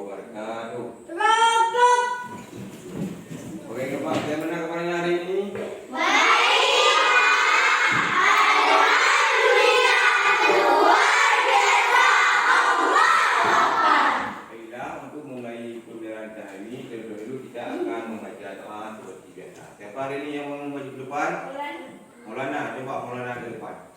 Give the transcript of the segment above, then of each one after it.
wabarakatuh. Rokok. Oke Pak, bagaimana kabarnya hari ini? Baik. Alhamdulillah luar biasa. Allah. Baiklah, untuk mulai pembelajaran kita hari ini, terlebih dahulu kita akan membaca doa seperti biasa. Siapa hari ini yang mau maju ke depan? Maulana, coba Maulana ke depan.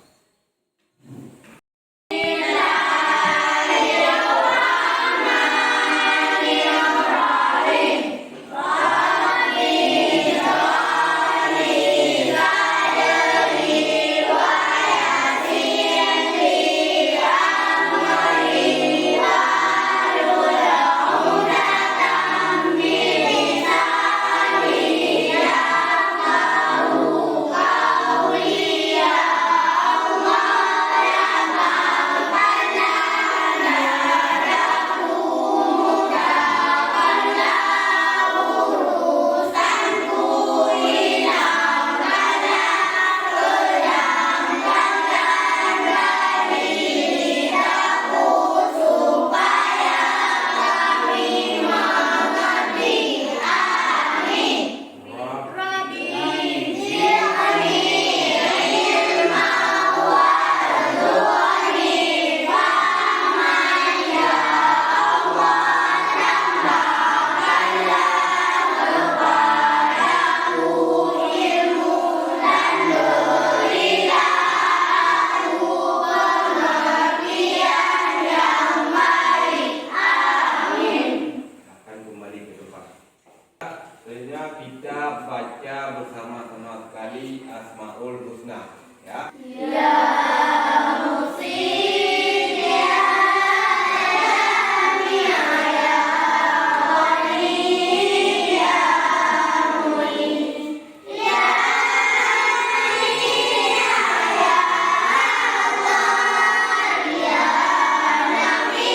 Kita baca bersama-sama sekali Asmaul Husna, ya. Ya Musin ya Alami ya Wali ya Muin ya Ali ya Allah ya Nabi ya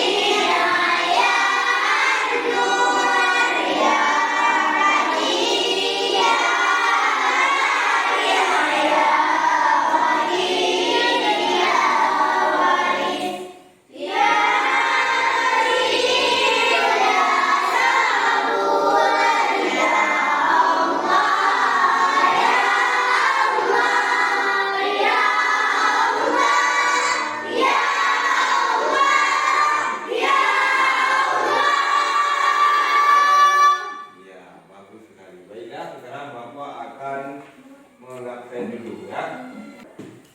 Nur ya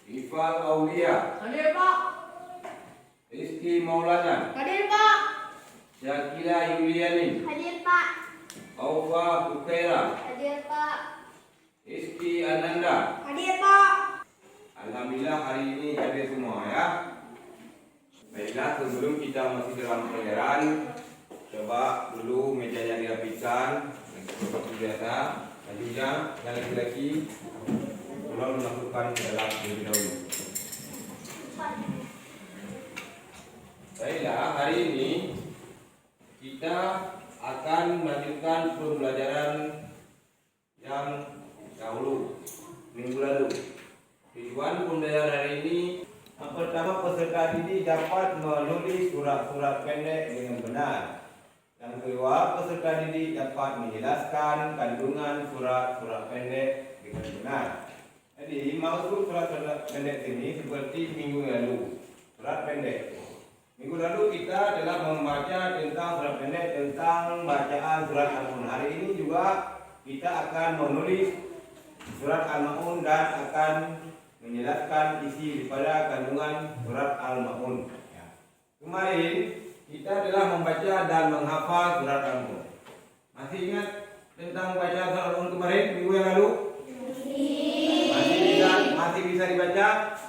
Ifal Aulia, Hadir Pak. Rizky Maulana, Hadir Pak. Syakila Yuliani, Hadir Pak. Aufa Bukaira, Hadir Pak. Rizky Ananda. Hadir Pak. Alhamdulillah hari ini hadir semua, ya. Baiklah, sebelum kita masih dalam pelajaran, coba dulu mejanya dirapikan seperti biasa. Selanjutnya yang laki-laki tolong melakukan ke dalam terlebih dahulu. Baiklah, hari ini kita akan melanjutkan pembelajaran yang dahulu minggu lalu. Tujuan pembelajaran hari ini, yang pertama, peserta didik dapat menulis surat-surat pendek dengan benar. Yang kedua, peserta didik dapat menjelaskan kandungan surat-surat pendek dengan benar. Jadi, maksud surat-surat pendek ini seperti minggu lalu, surat pendek. Minggu lalu kita telah membaca tentang surat pendek, tentang bacaan surat Al-Maun. Hari ini juga kita akan menulis surat Al-Maun dan akan menjelaskan isi daripada kandungan surat Al-Maun. Ya. Kemarin kita telah membaca dan menghafal surat Al-Maun. Masih ingat tentang baca surat Al-Maun kemarin minggu yang lalu? Masih bisa dibaca?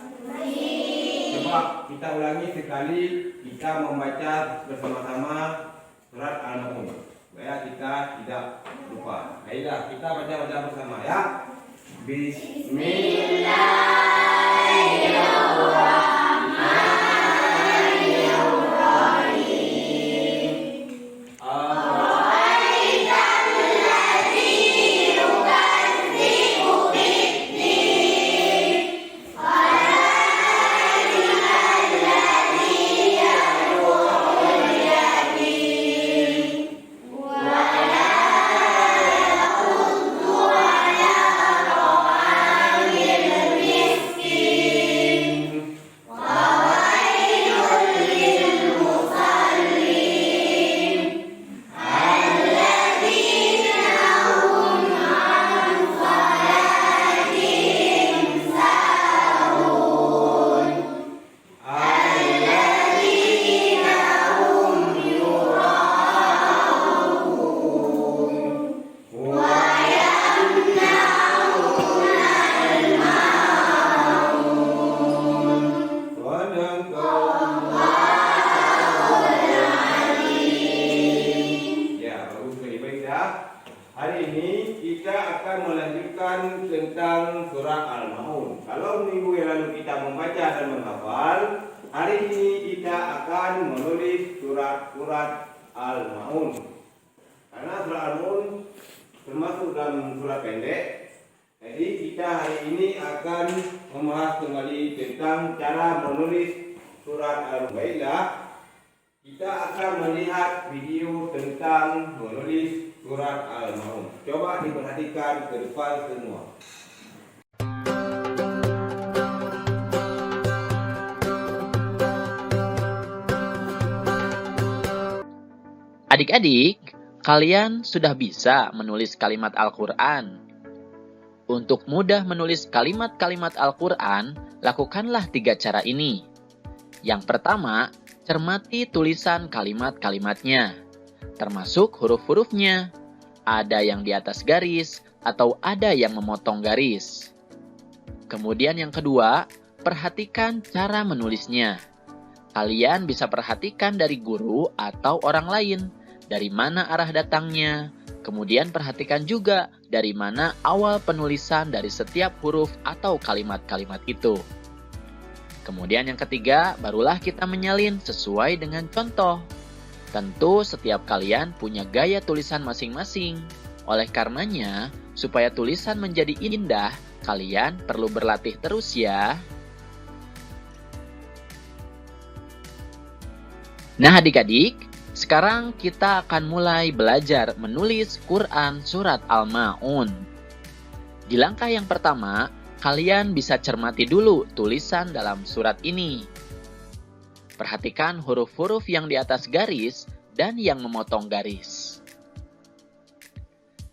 Coba kita ulangi sekali, kita membaca bersama-sama surat Al-Maun supaya kita tidak lupa. Baiklah, kita baca bersama, ya. Bismillahirrahmanirrahim. akan melanjutkan tentang surah Al-Ma'un. Kalau minggu yang lalu kita membaca dan menghafal, hari ini kita akan menulis surat-surat Al-Ma'un. Karena surah Al-Ma'un termasuk dalam surah pendek, jadi kita hari ini akan membahas kembali tentang cara menulis surat Al-Ma'un. Baiklah, kita akan melihat video tentang menulis surat Al-Ma'un. Coba diperhatikan ke depan semua. Adik-adik, kalian sudah bisa menulis kalimat Al-Quran. Untuk mudah menulis kalimat-kalimat Al-Quran, lakukanlah 3 cara ini. Yang pertama, cermati tulisan kalimat-kalimatnya, termasuk huruf-hurufnya. Ada yang di atas garis atau ada yang memotong garis. Kemudian yang kedua, perhatikan cara menulisnya. Kalian bisa perhatikan dari guru atau orang lain, dari mana arah datangnya. Kemudian perhatikan juga dari mana awal penulisan dari setiap huruf atau kalimat-kalimat itu. Kemudian yang ketiga, barulah kita menyalin sesuai dengan contoh. Tentu setiap kalian punya gaya tulisan masing-masing. Oleh karenanya, supaya tulisan menjadi indah, kalian perlu berlatih terus ya. Nah adik-adik, sekarang kita akan mulai belajar menulis Quran Surat Al-Ma'un. Di langkah yang pertama, kalian bisa cermati dulu tulisan dalam surat ini. Perhatikan huruf-huruf yang di atas garis dan yang memotong garis.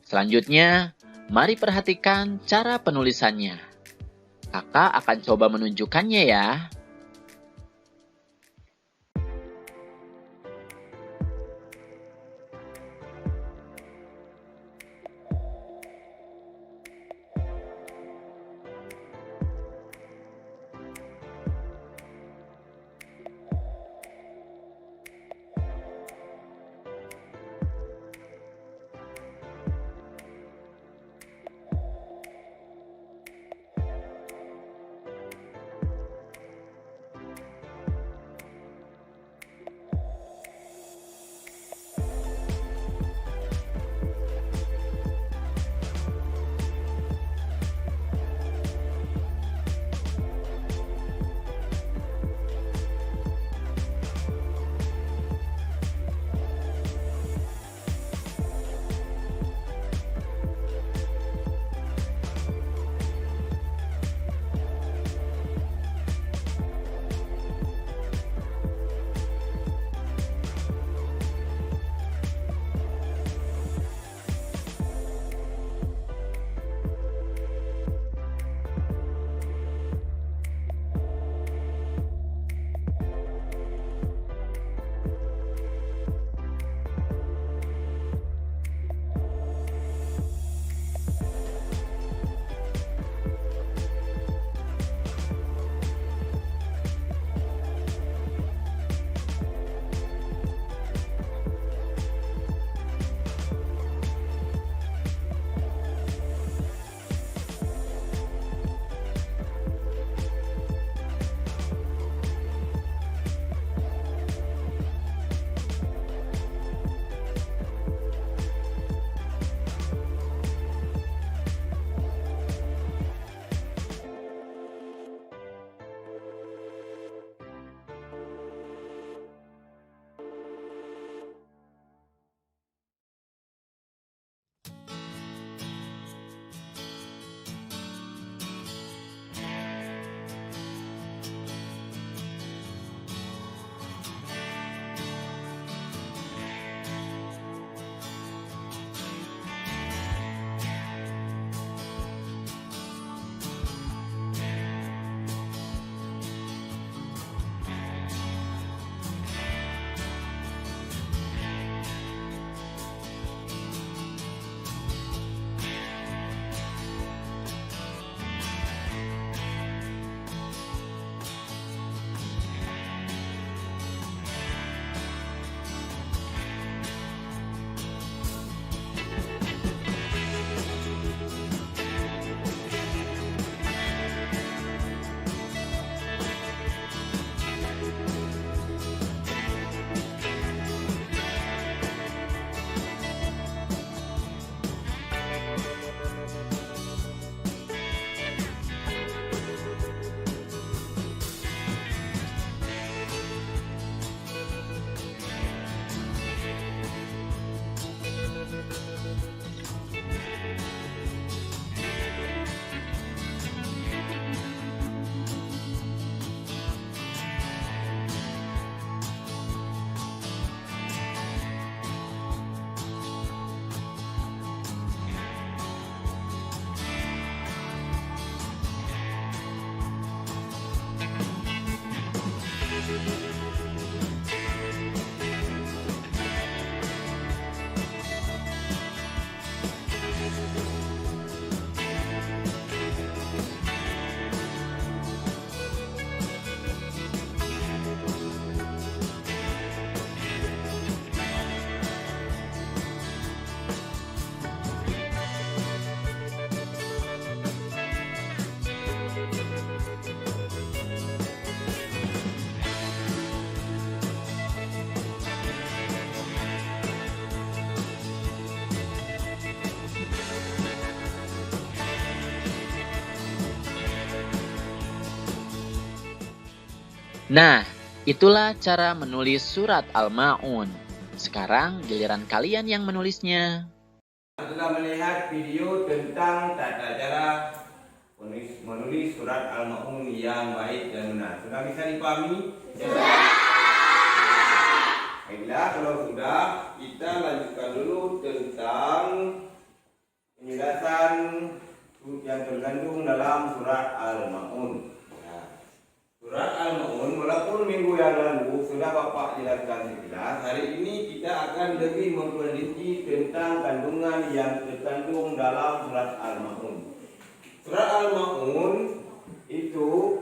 Selanjutnya, mari perhatikan cara penulisannya. Kakak akan coba menunjukkannya ya. Nah, itulah cara menulis surat Al-Ma'un. Sekarang giliran kalian yang menulisnya. Setelah melihat video tentang tata cara menulis surat Al-Ma'un yang baik dan benar, sudah bisa dipahami? Sudah. Baiklah, kalau sudah, kita lanjutkan dulu tentang penjelasan yang terkandung dalam surat Al-Ma'un. Surat Al-Ma'un, walaupun minggu yang lalu sudah Bapak jelaskan sekilas, hari ini kita akan lebih memperinci tentang kandungan yang terkandung dalam surat Al-Ma'un. Surat Al-Ma'un itu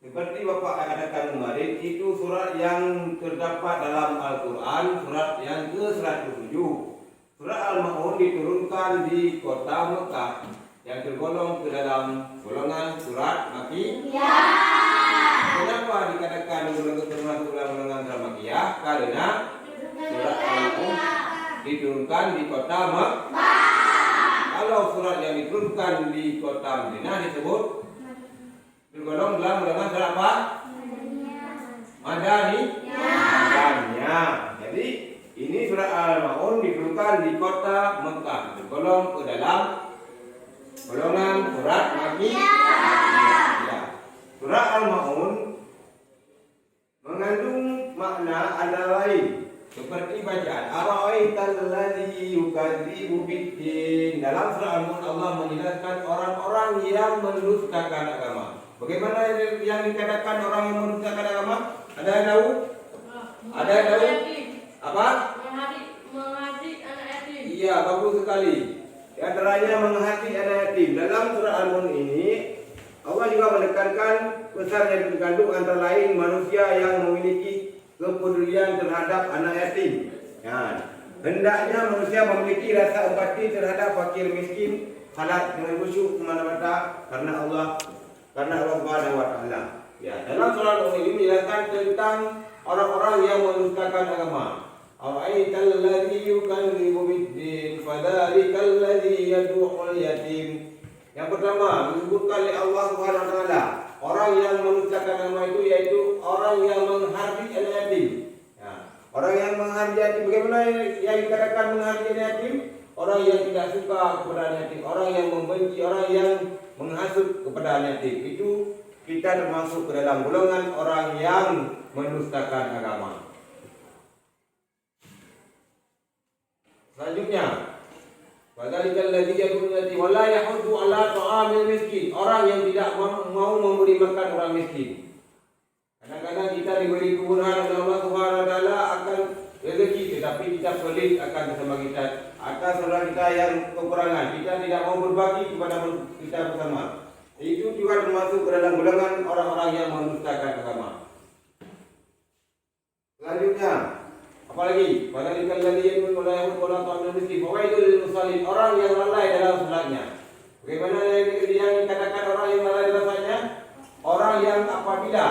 seperti Bapak katakan kemarin, itu surat yang terdapat dalam Al-Quran, surat yang ke-107. Surat Al-Ma'un diturunkan di kota Mekah yang tergolong ke dalam golongan surat Makkiyah. Kenapa dikatakan termasuk dalam golongan surat Makkiyah? Karena surat Al-Ma'un diturunkan di kota Mekah. Kalau surat yang diturunkan di kota Madinah disebut tergolong dalam golongan surat apa? Madaniyah. Jadi ini surat Al-Ma'un diturunkan di kota Mekah, tergolong ke dalam golongan surat Makkiyah. Surat Al-Ma'un mengandung makna antara lain seperti bacaan ara'aital ladzi yukadzibu biddin. Dalam surah Al-Ma'un Allah menjelaskan orang-orang yang mendustakan agama. Bagaimana yang dikatakan orang yang mendustakan agama? Ada yang tahu? Ada yang tahu? Apa? Menghati anak yatim. Iya, bagus sekali. Di antaranya menghati anak yatim. Dalam surah Al-Ma'un ini Allah juga menekankan pesan yang terkandung antara lain manusia yang memiliki kepedulian terhadap anak yatim. Hendaknya manusia memiliki rasa empati terhadap fakir miskin, salat dengan khusyuk semata-mata karena Allah Subhanahu wa taala. Dalam surah ini menjelaskan tentang orang-orang yang mendustakan agama. Ara'aital ladzi yukadzibu biddin fadzalikal ladzi yad'ul yatim. Yang pertama disebutkan oleh Allah Subhanahu wa taala, orang yang mendustakan agama itu yaitu orang yang menghardik anak yatim. Orang yang menghardik yatim, bagaimana yang dikatakan menghardik anak yatim? Orang yang tidak suka kepada anak yatim, orang yang membenci, orang yang menghasut kepada anak yatim. Itu kita termasuk ke dalam golongan orang yang mendustakan agama. Selanjutnya, fadzalikal ladzi yad'ul yatim wa la yahuddu 'ala ta'amil miskin. Orang yang tidak mau memberi makan orang miskin. Kadang-kadang kita diberi kemudahan oleh Allah Subhanahu wa taala akan rezeki, tetapi kita pelit akan bersama kita atas saudara kita yang kekurangan. Kita tidak mau berbagi kepada kita bersama. Itu juga termasuk ke dalam golongan orang-orang yang mendustakan agama. Selanjutnya, apalagi fadzalikal ladzi yad'ul la yahuddu 'ala ta'amil miskin wa wailul lil musallin. Orang yang lalai dalam salatnya. Bagaimana yang dikatakan orang yang lalai dalam salatnya? Orang yang apabila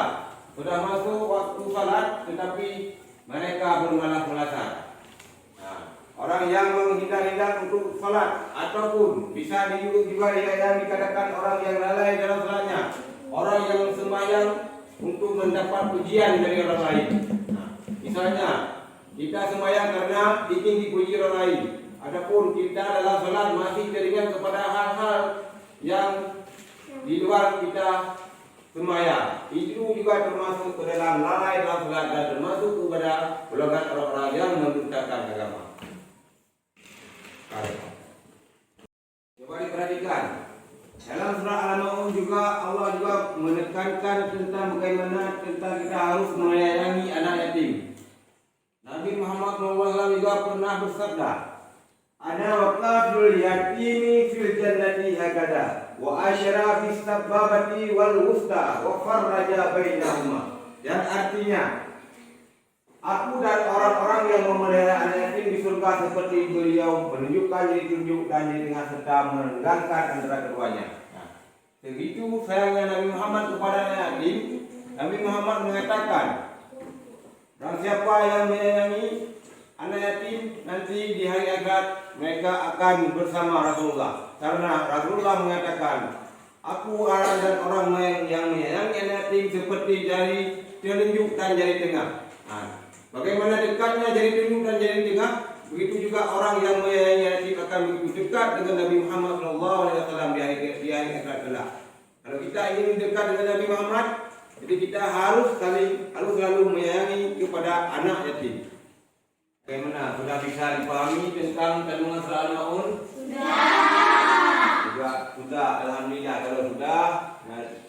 sudah masuk waktu salat tetapi mereka bermalas-malasan. Orang yang menghindar-hindar untuk salat ataupun bisa juga yang dikatakan orang yang lalai dalam salatnya. Orang yang sembahyang untuk mendapat pujian dari orang lain. Misalnya kita sembahyang karena ingin dipuji orang lain. Adapun kita dalam salat masih teringat kepada hal-hal yang di luar kita sembahyang. Itu juga termasuk ke dalam lalai dalam salat dan termasuk kepada golongan orang-orang yang mendustakan agama. Coba diperhatikan. Dalam surah Al-Ma'un juga Allah juga menekankan tentang bagaimana tentang kita harus menyayangi anak yatim. Nabi Muhammad SAW juga pernah bersabda, "Ana waqaful yatimi fil jannati hakada wa asyara bis sababati wal wusta wa farraja bainahuma." Dan artinya, aku dan orang-orang yang memelihara anak yatim di surga seperti beliau menunjukkan diri tunjuk dan di tengah serta merenggangkan antara keduanya. Begitu sayangnya Nabi Muhammad kepada anak yatim, Nabi Muhammad mengatakan, dan siapa yang menyayangi anak yatim nanti di hari akhirat mereka akan bersama Rasulullah. Karena Rasulullah mengatakan, Aku Allah dan orang yang menyayangi anak yatim seperti jari telunjuk dan jari tengah. Bagaimana dekatnya jari telunjuk dan jari tengah, begitu juga orang yang menyayangi anak yatim akan begitu dekat dengan Nabi Muhammad SAW di hari akhirat kelak. Kalau kita ingin dekat dengan Nabi Muhammad, jadi kita harus selalu menyayangi kepada anak yatim. Bagaimana? Sudah bisa dipahami tentang kandungan surah Al-Maun? Sudah, alhamdulillah. Kalau sudah,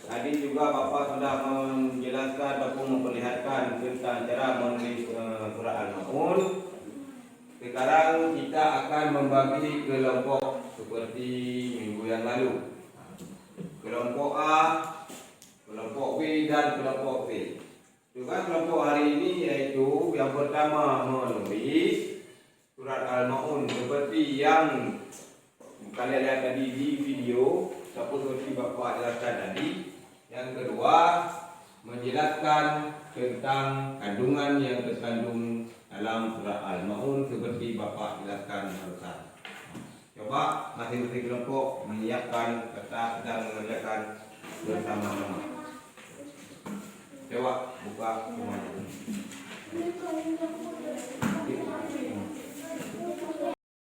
tadi juga Bapak sudah menjelaskan ataupun memperlihatkan tentang cara menulis surah Al-Maun. Sekarang kita akan membagi kelompok seperti minggu yang lalu. Kelompok A, kelompok B dan kelompok C. Juga kelompok hari ini yaitu yang pertama menulis surat Al-Maun seperti yang kalian lihat tadi di video, seperti Bapak jelaskan tadi. Yang kedua, menjelaskan tentang kandungan yang terkandung dalam surat Al-Maun seperti Bapak jelaskan barusan. Coba masing-masing kelompok menyiapkan serta sedang mengerjakan bersama-sama. Coba buka semuanya.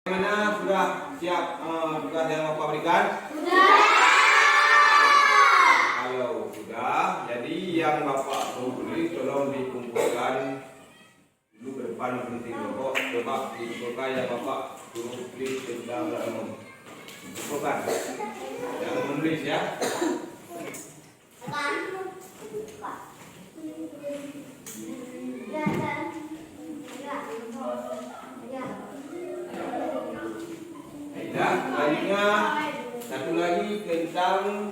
Bagaimana, sudah siap tugas yang Bapak berikan? Sudah. Kalau sudah, jadi yang Bapak tulis tolong dikumpulkan dulu ke depan masing-masing kelompok. Coba dikumpulkan yang Bapak tulis tentang Al-Maun. Kumpulkan. Jangan menulis ya. Selanjutnya satu lagi tentang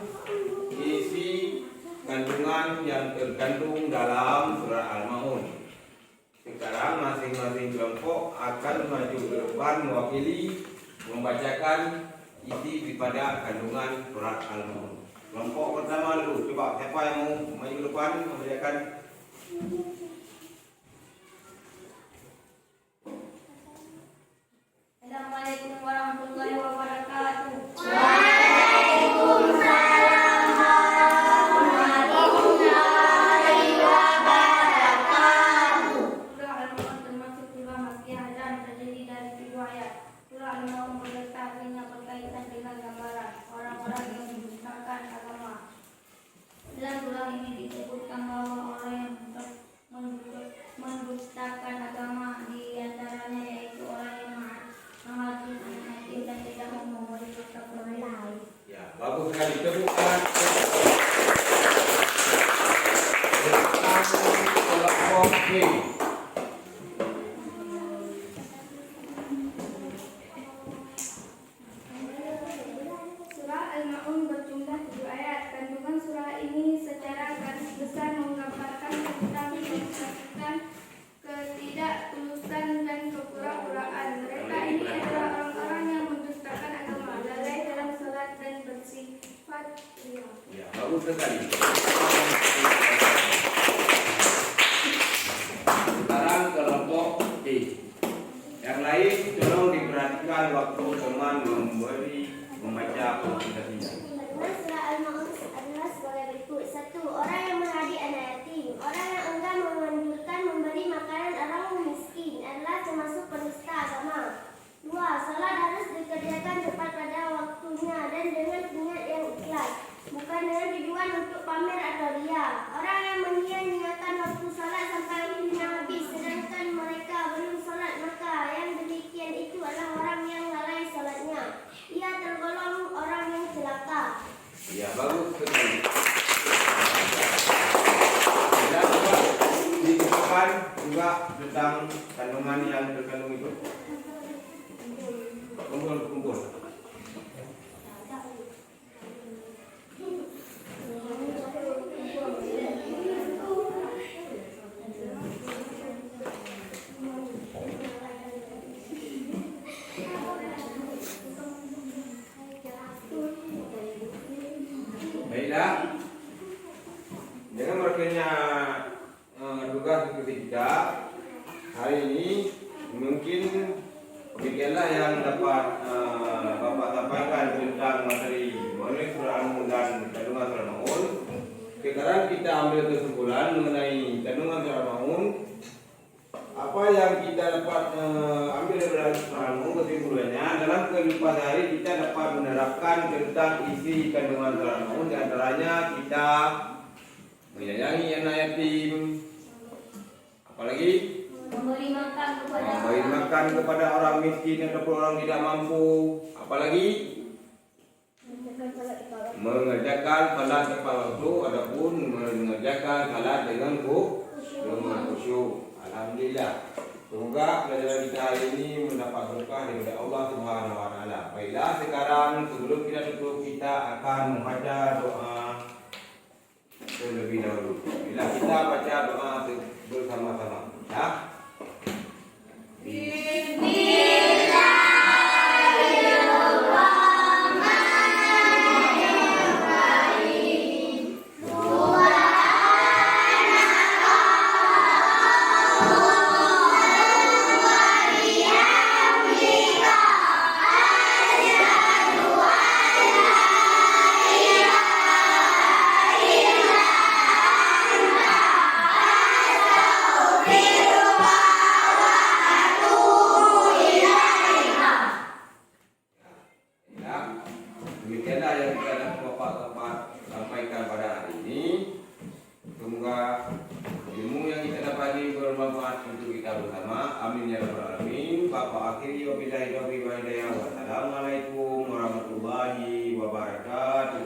isi kandungan yang terkandung dalam surah Al-Maun. Sekarang masing-masing kelompok akan maju ke depan mewakili membacakan isi daripada kandungan surah Al-Maun. Kelompok pertama dulu, coba siapa yang mau maju ke depan membacakan? Assalamualaikum warahmatullahi wabarakatuh. Surah Al-Maun termasuk surah Makkiyah dan terdiri dari 3 ayat. Surah Al-Maun mengetahuinya berkaitan dengan gambaran orang-orang yang mendustakan agama. Dalam surah ini disebutkan bahwa orang yang mendustakan agama di antaranya yaitu orang yang menghakimi anak yatim dan tidak mau memberi hak orang lain. Ya, bagus sekali. Temukan kelompok B. Surah Al-Maun berjumlah 7 ayat. Kandungan surah ini secara garis besar menggambarkan tentang menunjukkan ketidaktulusan dan kepura-puraan. Mereka ini adalah orang-orang yang mendustakan agama, lalai dalam salat dan bersifat riya. Ya, bagus sekali. Sekarang kelompok D. Yang lain tolong diperhatikan waktu teman membaca presentasinya. Kandungan surah Al-Maun adalah sebagai berikut. 1. Orang yang menghadi anak yatim. Orang yang enggan menganjurkan memberi makanan orang miskin adalah termasuk penista agama. 2. Salat harus dikerjakan tepat pada waktunya dan dengan niat yang ikhlas, bukan dengan tujuan untuk pamer atau riya. Orang yang menyia-nyiakan waktu salat sampai waktunya habis sedangkan mereka belum salat, maka yang demikian itu adalah orang yang lalai salatnya. Ia tergolong orang yang celaka. Ya, bagus sekali. Dan coba dikumpulkan juga tentang kandungan yang terkandung itu. Kumpul. Baiklah. Dengan berakhirnya tugas ketiga hari ini, mungkin demikianlah yang dapat Bapak sampaikan tentang materi menulis surah Al-Mulk dan kandungan surah Al-Maun. Sekarang kita ambil kesimpulan mengenai kandungan surah Al-Maun. Apa yang kita dapat ambil dari surah Al-Maun, kesimpulannya dalam kehidupan sehari kita dapat menerapkan tentang isi kandungan surah Al-Maun. Di antaranya kita menyayangi anak yatim, apalagi Memberi makan kepada orang miskin ataupun orang tidak mampu, apalagi mengerjakan salat tepat waktu ataupun mengerjakan salat dengan khusyuk. Alhamdulillah. Semoga pelajaran kita hari ini mendapat berkah daripada Allah Subhanahu wa taala. Baiklah, sekarang sebelum kita tutup kita akan membaca doa terlebih dahulu. Bila kita baca doa bersama-sama, ya. Demikianlah yang kita dapat sampaikan pada hari ini. Semoga ilmu yang kita dapat bermanfaat untuk kita bersama. Amin ya rabbal alamin. Bapak akhiri wabillahi taufiq wal hidayah. Wassalamualaikum warahmatullahi wabarakatuh.